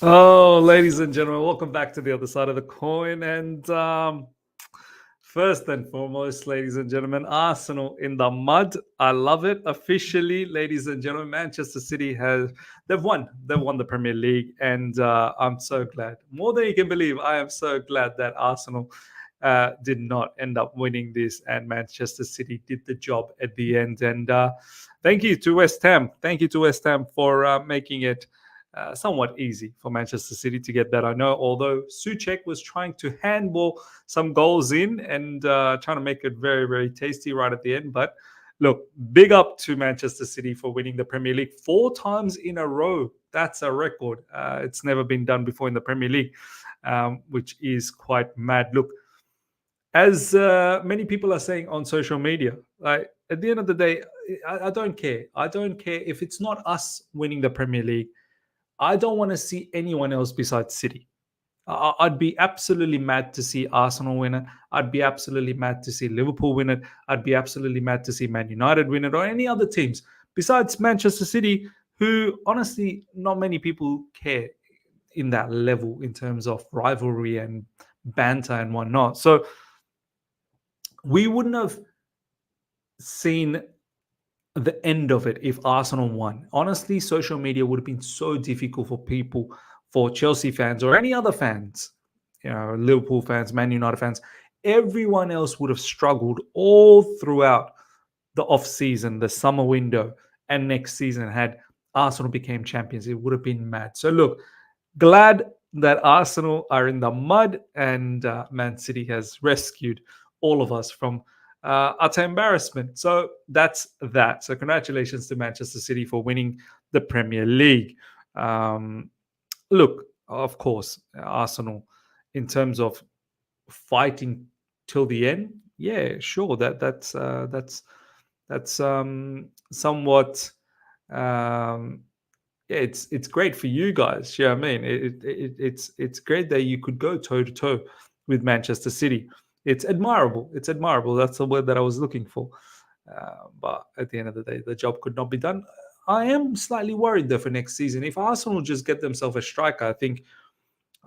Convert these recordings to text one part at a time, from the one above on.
Oh, ladies and gentlemen, welcome back to the other side of the coin. And first and foremost, ladies and gentlemen, Arsenal in the mud. I love it. Officially, ladies and gentlemen, Manchester City they've won. They've won the Premier League, and I'm so glad. More than you can believe, I am so glad that Arsenal did not end up winning this, and Manchester City did the job at the end. And thank you to West Ham. Thank you to West Ham for making it somewhat easy for Manchester City to get that. I know, although Suchek was trying to handball some goals in and trying to make it very, very tasty right at the end. But look, big up to Manchester City for winning the Premier League 4 times in a row. That's a record. It's never been done before in the Premier League, which is quite mad. Look, as many people are saying on social media, like at the end of the day, I don't care. I don't care if it's not us winning the Premier League. I don't want to see anyone else besides City. I'd be absolutely mad to see Arsenal win it. I'd be absolutely mad to see Liverpool win it. I'd be absolutely mad to see Man United win it or any other teams besides Manchester City, who honestly not many people care in that level in terms of rivalry and banter and whatnot. So we wouldn't have seen the end of it if Arsenal won. Honestly, social media would have been so difficult for people, for Chelsea fans or any other fans, Liverpool fans, Man United fans. Everyone else would have struggled all throughout the off season, the summer window, and next season had Arsenal became champions. It would have been mad. So look, glad that Arsenal are in the mud and Man City has rescued all of us from utter embarrassment. So that's that. So congratulations to Manchester City for winning the Premier League. Look, of course, Arsenal, in terms of fighting till the end, yeah, sure, that's somewhat. Yeah, it's great for you guys. Yeah, I mean, it's great that you could go toe to toe with Manchester City. It's admirable. It's admirable. That's the word that I was looking for. But at the end of the day, the job could not be done. I am slightly worried though for next season. If Arsenal just get themselves a striker, I think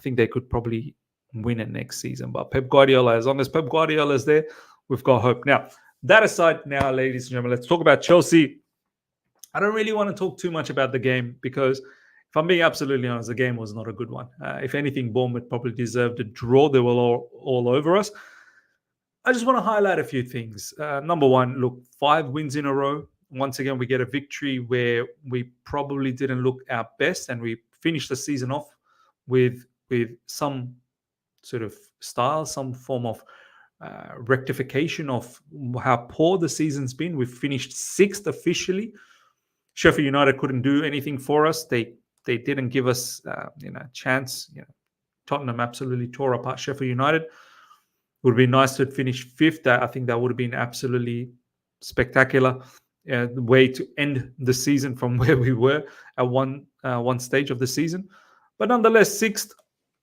they could probably win it next season. But Pep Guardiola, as long as Pep Guardiola is there, we've got hope. Now, that aside, now, ladies and gentlemen, let's talk about Chelsea. I don't really want to talk too much about the game because, if I'm being absolutely honest, the game was not a good one. If anything, Bournemouth probably deserved a draw. They were all over us. I just want to highlight a few things. Number one, look, 5 wins in a row. Once again, we get a victory where we probably didn't look our best, and we finished the season off with some sort of style, some form of rectification of how poor the season's been. We finished 6th officially. Sheffield United couldn't do anything for us. They didn't give us chance. Tottenham absolutely tore apart Sheffield United. Would have been nice to finish 5th. I think that would have been absolutely spectacular. The way to end the season from where we were at one stage of the season. But nonetheless, 6th.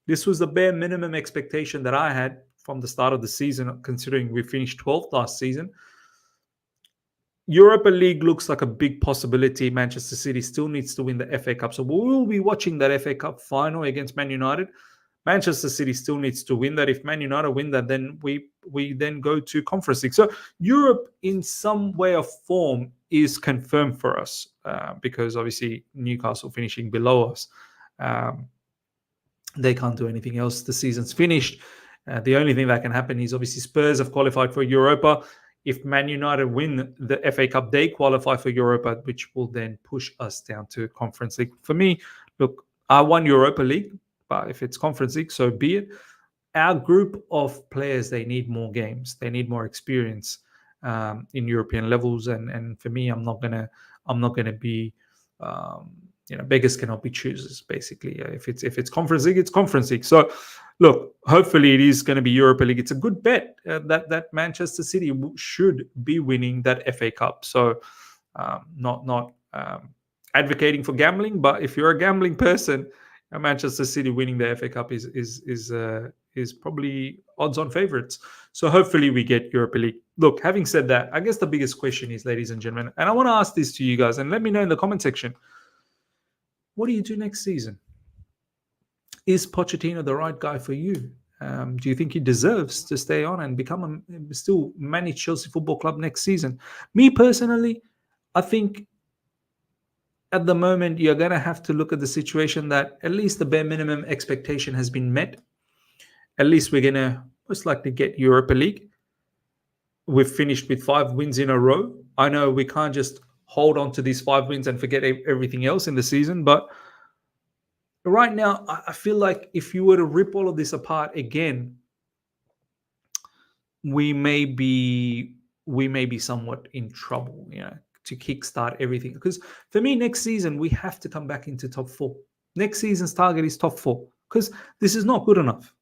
This was the bare minimum expectation that I had from the start of the season, considering we finished 12th last season. Europa League looks like a big possibility. Manchester City still needs to win the FA Cup. So we will be watching that FA Cup final against Man United. Manchester City still needs to win that. If Man United win that, then we then go to Conference League. So Europe, in some way or form, is confirmed for us because obviously Newcastle finishing below us. They can't do anything else. The season's finished. The only thing that can happen is obviously Spurs have qualified for Europa. If Man United win the FA Cup, they qualify for Europa, which will then push us down to Conference League. For me, look, I won Europa League, but if it's Conference League, so be it. Our group of players, they need more games. They need more experience in European levels. And for me, I'm not gonna be beggars cannot be choosers. Basically, if it's Conference League, it's Conference League. So, look, hopefully it is going to be Europa League. It's a good bet that Manchester City should be winning that FA Cup. So, not advocating for gambling, but if you're a gambling person, Manchester City winning the FA Cup is probably odds-on favourites. So hopefully we get Europa League. Look, having said that, I guess the biggest question is, ladies and gentlemen, and I want to ask this to you guys, and let me know in the comment section, what do you do next season? Is Pochettino the right guy for you? Do you think he deserves to stay on and still manage Chelsea Football Club next season? Me personally, I think at the moment you're going to have to look at the situation that at least the bare minimum expectation has been met. At least we're going to most likely get Europa League. We've finished with 5 wins in a row. I know we can't just hold on to these 5 wins and forget everything else in the season, but right now I feel like if you were to rip all of this apart again, we may be somewhat in trouble, to kickstart everything. Because for me, next season we have to come back into top 4. Next season's target is top 4, because this is not good enough.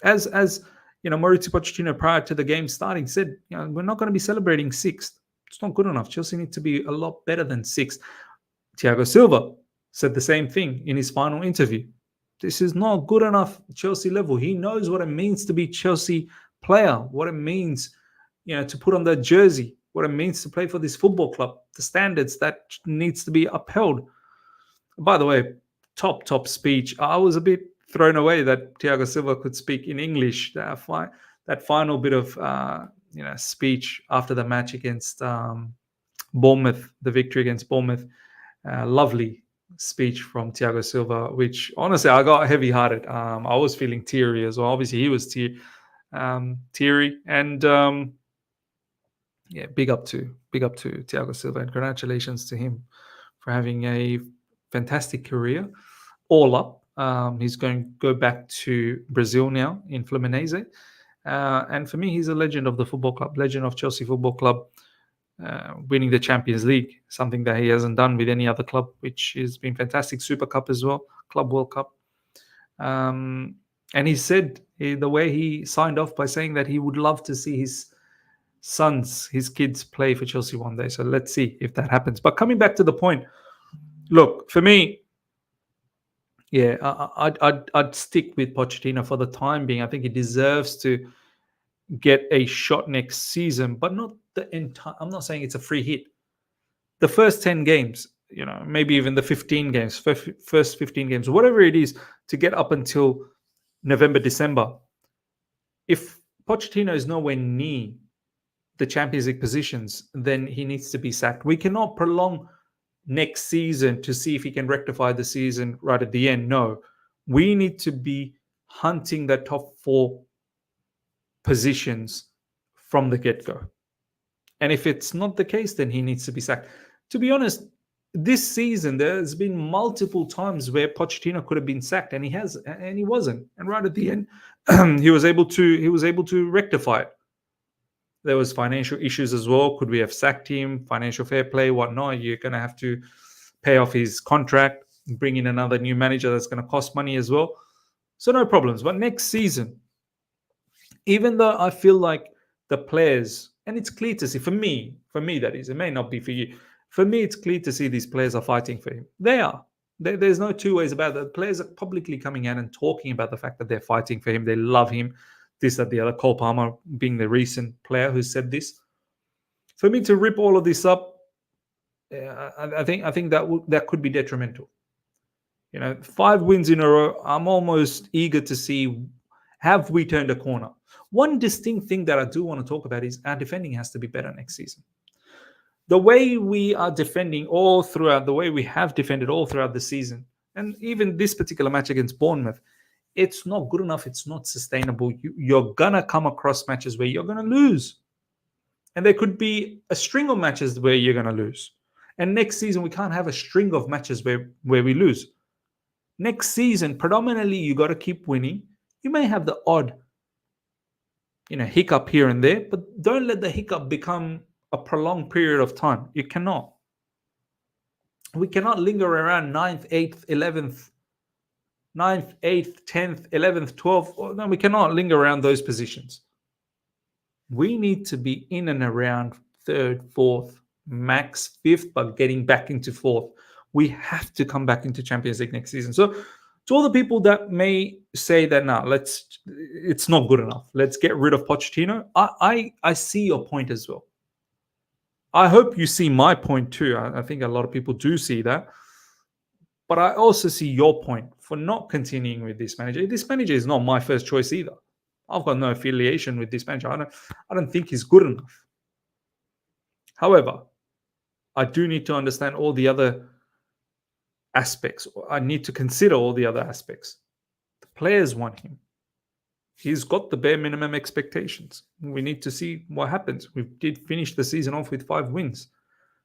As Mauricio Pochettino prior to the game starting said, we're not going to be celebrating 6th. It's not good enough. Chelsea need to be a lot better than 6th. Thiago Silva said the same thing in his final interview. This is not good enough Chelsea level. He knows what it means to be Chelsea player, what it means, to put on that jersey, what it means to play for this football club, the standards that needs to be upheld. By the way, top speech. I was a bit thrown away that Thiago Silva could speak in English. That final bit of speech after the match against Bournemouth, the victory against Bournemouth. Lovely speech from Thiago Silva, which honestly I got heavy-hearted. I was feeling teary as well. Obviously, he was teary, and big up to Thiago Silva, and congratulations to him for having a fantastic career. All up, he's going to go back to Brazil now in Fluminense, and for me, he's a legend of the football club, legend of Chelsea Football Club. Winning the Champions League, something that he hasn't done with any other club, which has been fantastic. Super Cup as well, Club World Cup. And he said the way he signed off by saying that he would love to see his kids play for Chelsea one day. So let's see if that happens. But coming back to the point, look, for me, I'd stick with Pochettino for the time being. I think he deserves to get a shot next season, but not the entire. I'm not saying it's a free hit. The first 10 games, maybe even the 15 games, first 15 games, whatever it is, to get up until November, December. If Pochettino is nowhere near the Champions League positions, then he needs to be sacked. We cannot prolong next season to see if he can rectify the season right at the end. No, we need to be hunting the top 4 positions from the get-go. And if it's not the case, then he needs to be sacked. To be honest, this season there's been multiple times where Pochettino could have been sacked, and he wasn't. And right at the end, he was able to rectify it. There was financial issues as well. Could we have sacked him? Financial fair play, whatnot. You're going to have to pay off his contract, bring in another new manager that's going to cost money as well. So no problems. But next season, even though I feel like the players, and it's clear to see, for me that is, it may not be for you. For me, it's clear to see these players are fighting for him. They are. There's no two ways about it. The players are publicly coming out and talking about the fact that they're fighting for him. They love him. This, that, the other. Cole Palmer being the recent player who said this. For me to rip all of this up, I think that could be detrimental. 5 wins in a row. I'm almost eager to see, have we turned a corner? One distinct thing that I do want to talk about is our defending has to be better next season. The way we are defending the way we have defended all throughout the season, and even this particular match against Bournemouth, it's not good enough. It's not sustainable. You're going to come across matches where you're going to lose. And there could be a string of matches where you're going to lose. And next season, we can't have a string of matches where we lose. Next season, predominantly, you got to keep winning. You may have the odd, hiccup here and there, but don't let the hiccup become a prolonged period of time. You cannot. We cannot linger around 9th, 8th, 11th, 9th, 8th, 10th, 11th, 12th. No, we cannot linger around those positions. We need to be in and around 3rd, 4th, max 5th, but getting back into 4th. We have to come back into Champions League next season. So To all the people that may say that now, it's not good enough. Let's get rid of Pochettino. I see your point as well. I hope you see my point too. I think a lot of people do see that. But I also see your point for not continuing with this manager. This manager is not my first choice either. I've got no affiliation with this manager. I don't think he's good enough. However, I do need to understand all the other aspects. I need to consider all the other aspects. The players want him. He's got the bare minimum expectations. We need to see what happens. We did finish the season off with 5 wins.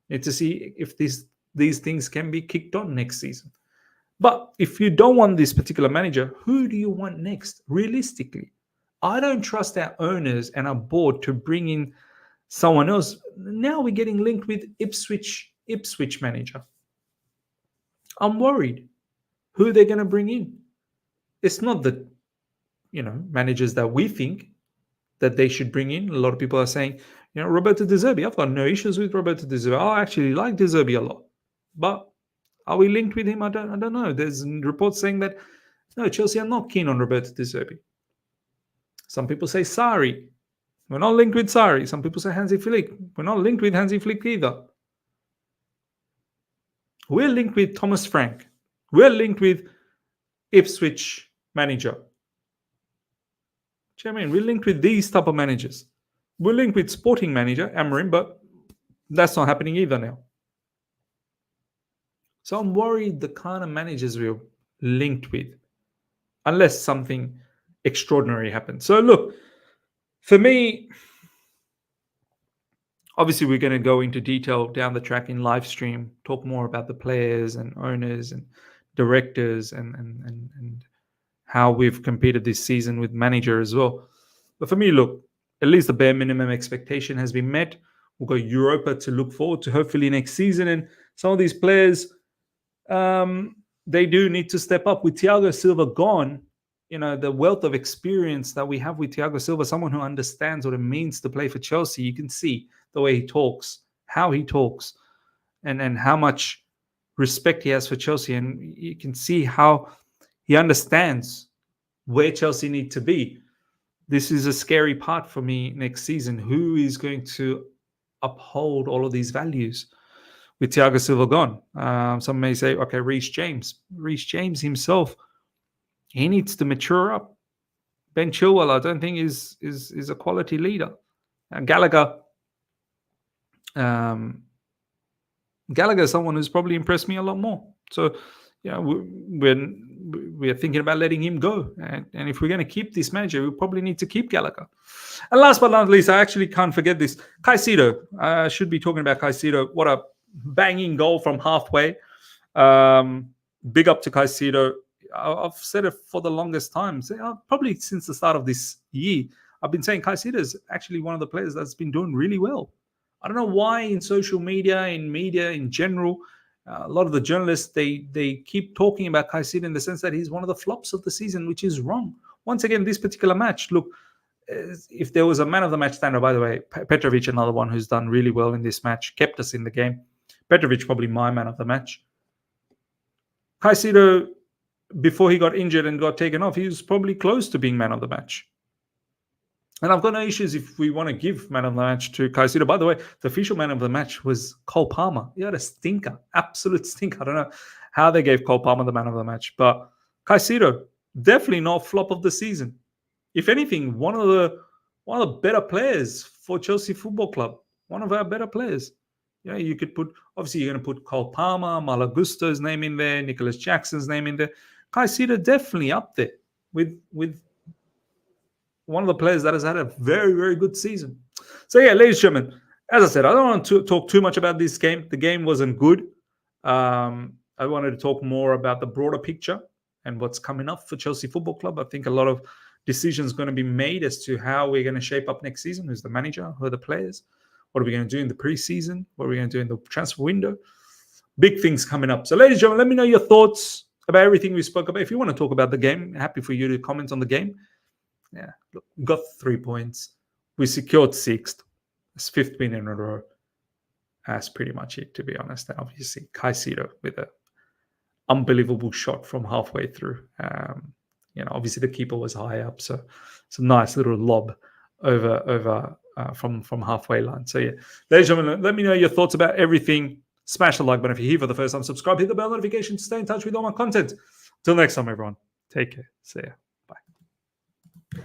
Need to see if these things can be kicked on next season. But if you don't want this particular manager, who do you want next? Realistically, I don't trust our owners and our board to bring in someone else. Now we're getting linked with Ipswich manager. I'm worried who they're going to bring in. It's not the managers that we think that they should bring in. A lot of people are saying, Roberto De Zerbi. I've got no issues with Roberto De Zerbi. I actually like De Zerbi a lot. But are we linked with him? I don't know. There's reports saying that, no, Chelsea are not keen on Roberto De Zerbi. Some people say Sarri. We're not linked with Sarri. Some people say Hansi Flick. We're not linked with Hansi Flick either. We're linked with Thomas Frank. We're linked with Ipswich manager. Do you know what I mean? We're linked with these type of managers. We're linked with sporting manager, Amorim, but that's not happening either now. So I'm worried the kind of managers we're linked with, unless something extraordinary happens. So look, for me, obviously we're going to go into detail down the track in live stream, talk more about the players and owners and directors and how we've competed this season with manager as well. But for me, look, at least the bare minimum expectation has been met. We've got Europa to look forward to hopefully next season. And some of these players, they do need to step up. With Thiago Silva gone, the wealth of experience that we have with Thiago Silva, someone who understands what it means to play for Chelsea, you can see the way he talks, how he talks, and how much respect he has for Chelsea. And you can see how he understands where Chelsea need to be. This is a scary part for me next season. Who is going to uphold all of these values with Thiago Silva gone? Some may say, okay, Reece James. Reece James himself, he needs to mature up. Ben Chilwell, I don't think is a quality leader. And Gallagher is someone who's probably impressed me a lot more. So, we're thinking about letting him go. And if we're going to keep this manager, we probably need to keep Gallagher. And last but not least, I actually can't forget this. Caicedo. I should be talking about Caicedo. What a banging goal from halfway. Big up to Caicedo. I've said it for the longest time. Probably since the start of this year, I've been saying Caicedo is actually one of the players that's been doing really well. I don't know why in social media, in media in general, a lot of the journalists, they keep talking about Caicedo in the sense that he's one of the flops of the season, which is wrong. Once again, this particular match, look, if there was a man of the match standard, by the way, Petrovic, another one who's done really well in this match, kept us in the game. Petrovic, probably my man of the match. Caicedo, before he got injured and got taken off, he was probably close to being man of the match. And I've got no issues if we want to give man of the match to Caicedo. By the way, the official man of the match was Cole Palmer. He had a stinker, absolute stinker. I don't know how they gave Cole Palmer the man of the match. But Caicedo, definitely not flop of the season. If anything, one of the better players for Chelsea Football Club. One of our better players. You could put, obviously you're going to put Cole Palmer, Malo Gusto's name in there, Nicholas Jackson's name in there. Caicedo definitely up there with one of the players that has had a very, very good season. So yeah, ladies and gentlemen, as I said, I don't want to talk too much about this game. The game wasn't good. I wanted to talk more about the broader picture and what's coming up for Chelsea Football Club. I think a lot of decisions going to be made as to how we're going to shape up next season. Who's the manager? Who are the players? What are we going to do in the preseason? What are we going to do in the transfer window? Big things coming up. So ladies and gentlemen, let me know your thoughts about everything we spoke about. If you want to talk about the game, happy for you to comment on the game. Yeah, look, got 3 points. We secured 6th. It's 5th win in a row. That's pretty much it, to be honest. And obviously, Caicedo with an unbelievable shot from halfway through. Obviously the keeper was high up, so it's a nice little lob over from halfway line. So yeah, ladies and gentlemen, let me know your thoughts about everything. Smash the like button if you're here for the first time. Subscribe, hit the bell notification to stay in touch with all my content. Till next time, everyone. Take care. See ya. Bye.